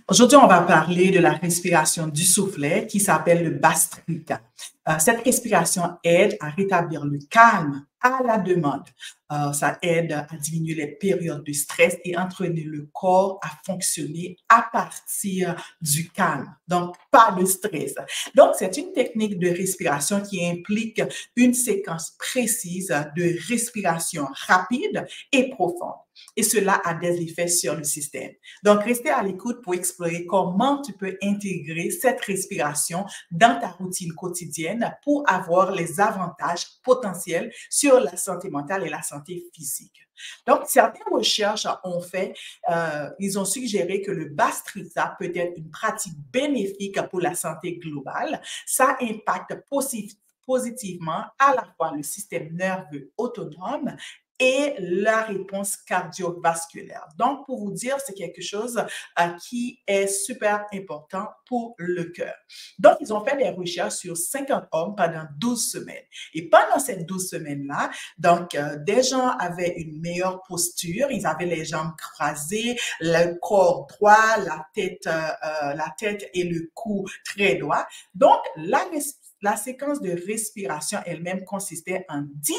Aujourd'hui, on va parler de la respiration du soufflet qui s'appelle le Bastrika. Cette respiration aide à rétablir le calme à la demande. Ça aide à diminuer les périodes de stress et entraîner le corps à fonctionner à partir du calme. Donc, pas de stress. Donc, c'est une technique de respiration qui implique une séquence précise de respiration rapide et profonde. Et cela a des effets sur le système. Donc, restez à l'écoute pour explorer comment tu peux intégrer cette respiration dans ta routine quotidienne pour avoir les avantages potentiels sur la santé mentale et la santé physique. Donc, certaines recherches ils ont suggéré que le Bastrika peut être une pratique bénéfique pour la santé globale. Ça impacte positivement à la fois le système nerveux autonome et la réponse cardiovasculaire. Donc, pour vous dire, c'est quelque chose qui est super important pour le cœur. Donc, ils ont fait des recherches sur 50 hommes pendant 12 semaines. Et pendant ces 12 semaines-là, des gens avaient une meilleure posture, ils avaient les jambes croisées, le corps droit, la tête et le cou très droit. Donc, la séquence de respiration elle-même consistait en 10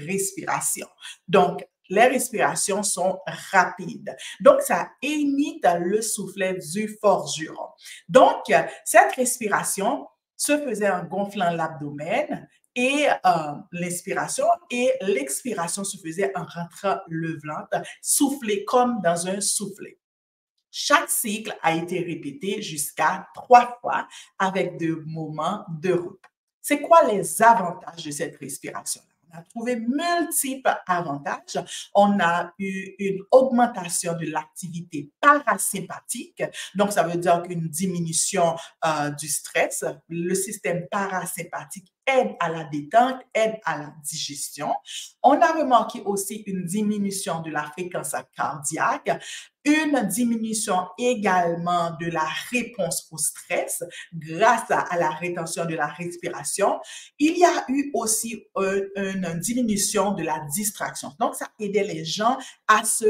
respirations. Donc, les respirations sont rapides. Donc, ça imite le soufflet du forgeron. Donc, cette respiration se faisait en gonflant l'abdomen et l'inspiration et l'expiration se faisait en rentrant le ventre, soufflé comme dans un soufflet. Chaque cycle a été répété jusqu'à 3 fois avec des moments de repos. C'est quoi les avantages de cette respiration? On a trouvé multiples avantages. On a eu une augmentation de l'activité parasympathique. Donc, ça veut dire qu'une diminution du stress. Le système parasympathique aide à la détente, aide à la digestion. On a remarqué aussi une diminution de la fréquence cardiaque, une diminution également de la réponse au stress grâce à la rétention de la respiration. Il y a eu aussi une diminution de la distraction. Donc, ça aidait les gens à se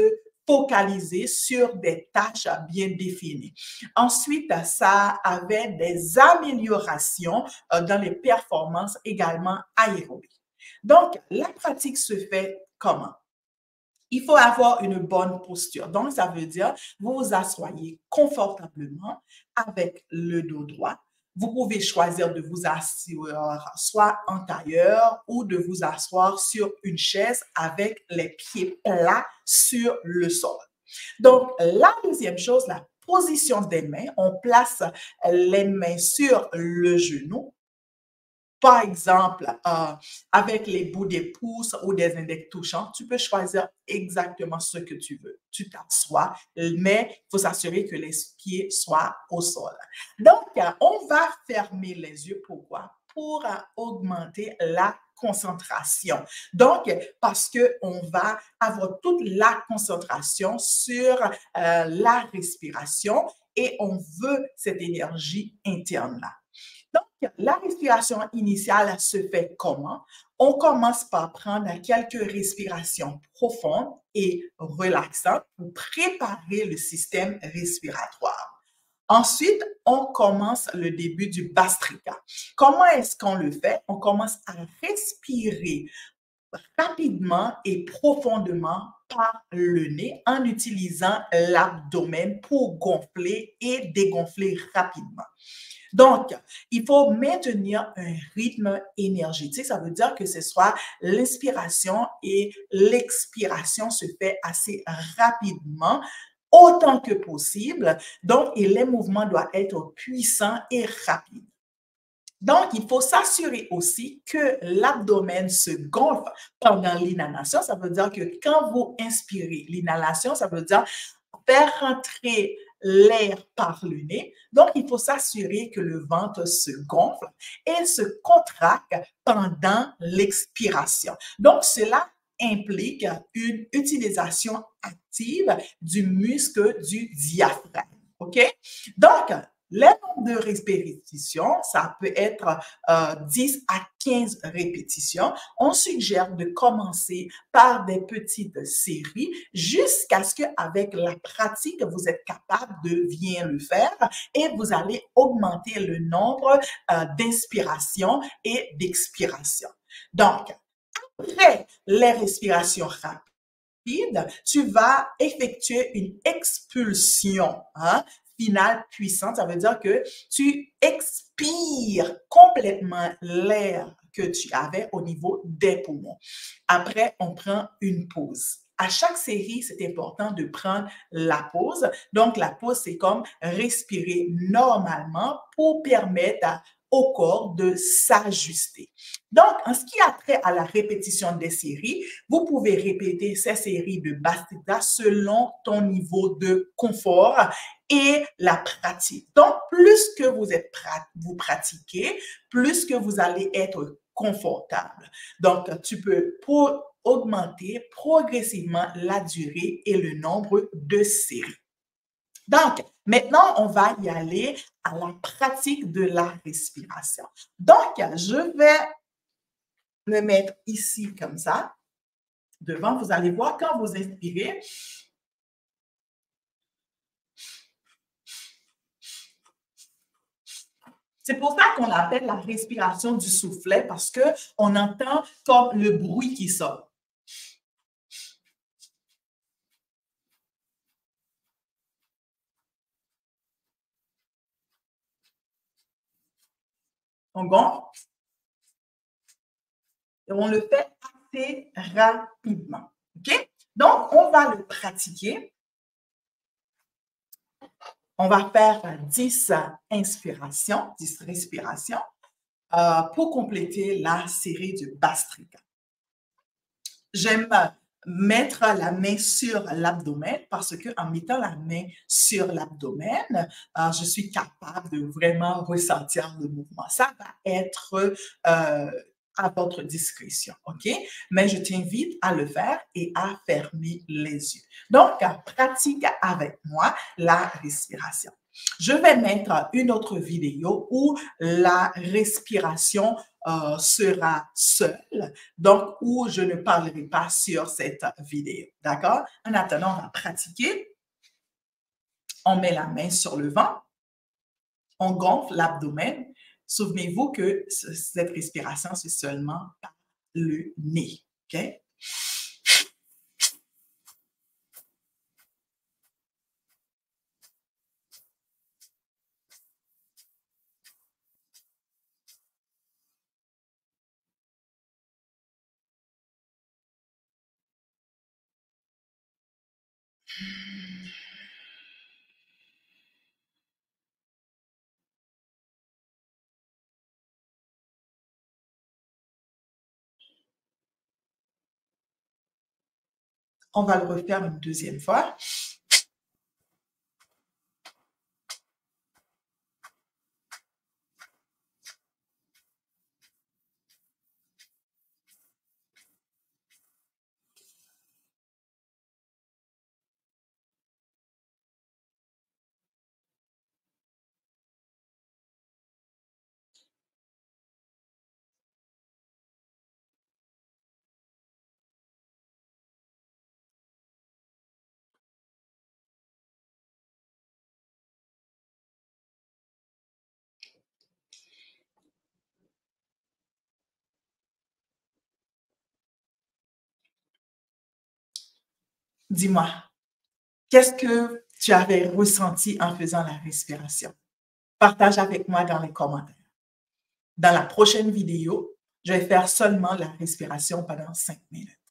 focaliser sur des tâches bien définies. Ensuite, ça avait des améliorations dans les performances également aérobies. Donc, la pratique se fait comment? Il faut avoir une bonne posture. Donc, ça veut dire, vous vous asseyez confortablement avec le dos droit. Vous pouvez choisir de vous asseoir soit en tailleur ou de vous asseoir sur une chaise avec les pieds plats sur le sol. Donc, la deuxième chose, la position des mains. On place les mains sur le genou. Par exemple, avec les bouts des pouces ou des index touchants, tu peux choisir exactement ce que tu veux. Tu t'assois, mais il faut s'assurer que les pieds soient au sol. Donc, on va fermer les yeux. Pourquoi? Pour augmenter la concentration. Donc, parce qu'on va avoir toute la concentration sur la respiration et on veut cette énergie interne-là. Donc, la respiration initiale se fait comment? On commence par prendre quelques respirations profondes et relaxantes pour préparer le système respiratoire. Ensuite, on commence le début du Bastrika. Comment est-ce qu'on le fait? On commence à respirer rapidement et profondément par le nez en utilisant l'abdomen pour gonfler et dégonfler rapidement. Donc, il faut maintenir un rythme énergétique. Ça veut dire que ce soit l'inspiration et l'expiration se fait assez rapidement, autant que possible. Donc, et les mouvements doivent être puissants et rapides. Donc, il faut s'assurer aussi que l'abdomen se gonfle pendant l'inhalation. Ça veut dire que quand vous inspirez, l'inhalation, ça veut dire faire rentrer l'air par le nez. Donc, il faut s'assurer que le ventre se gonfle et se contracte pendant l'expiration. Donc, cela implique une utilisation active du muscle du diaphragme. OK? Donc, Les nombres de répétitions, ça peut être 10 à 15 répétitions. On suggère de commencer par des petites séries jusqu'à ce qu'avec la pratique, vous êtes capable de bien le faire et vous allez augmenter le nombre d'inspirations et d'expirations. Donc, après les respirations rapides, tu vas effectuer une expulsion finale puissante. Ça veut dire que tu expires complètement l'air que tu avais au niveau des poumons. Après, on prend une pause. À chaque série, c'est important de prendre la pause. Donc, la pause, c'est comme respirer normalement pour permettre au corps de s'ajuster. Donc, en ce qui a trait à la répétition des séries, vous pouvez répéter ces séries de Bastrika selon ton niveau de confort et la pratique. Donc, plus que vous pratiquez, plus que vous allez être confortable. Donc, tu peux augmenter progressivement la durée et le nombre de séries. Donc, maintenant, on va y aller à la pratique de la respiration. Donc, je vais me mettre ici comme ça, devant. Vous allez voir quand vous inspirez, c'est pour ça qu'on appelle la respiration du soufflet parce qu'on entend comme le bruit qui sort. On gonfle et on le fait assez rapidement. OK? Donc, on va le pratiquer. On va faire 10 inspirations, 10 respirations pour compléter la série du Bastrika. J'aime mettre la main sur l'abdomen parce qu'en mettant la main sur l'abdomen, je suis capable de vraiment ressentir le mouvement. Ça va être à votre discrétion, OK? Mais je t'invite à le faire et à fermer les yeux. Donc, pratique avec moi la respiration. Je vais mettre une autre vidéo où la respiration sera seule, donc où je ne parlerai pas sur cette vidéo, d'accord? En attendant, on va pratiquer. On met la main sur le ventre, on gonfle l'abdomen. Souvenez-vous que cette respiration, c'est seulement par le nez, OK? On va le refaire une deuxième fois. Dis-moi, qu'est-ce que tu avais ressenti en faisant la respiration? Partage avec moi dans les commentaires. Dans la prochaine vidéo, je vais faire seulement la respiration pendant 5 minutes.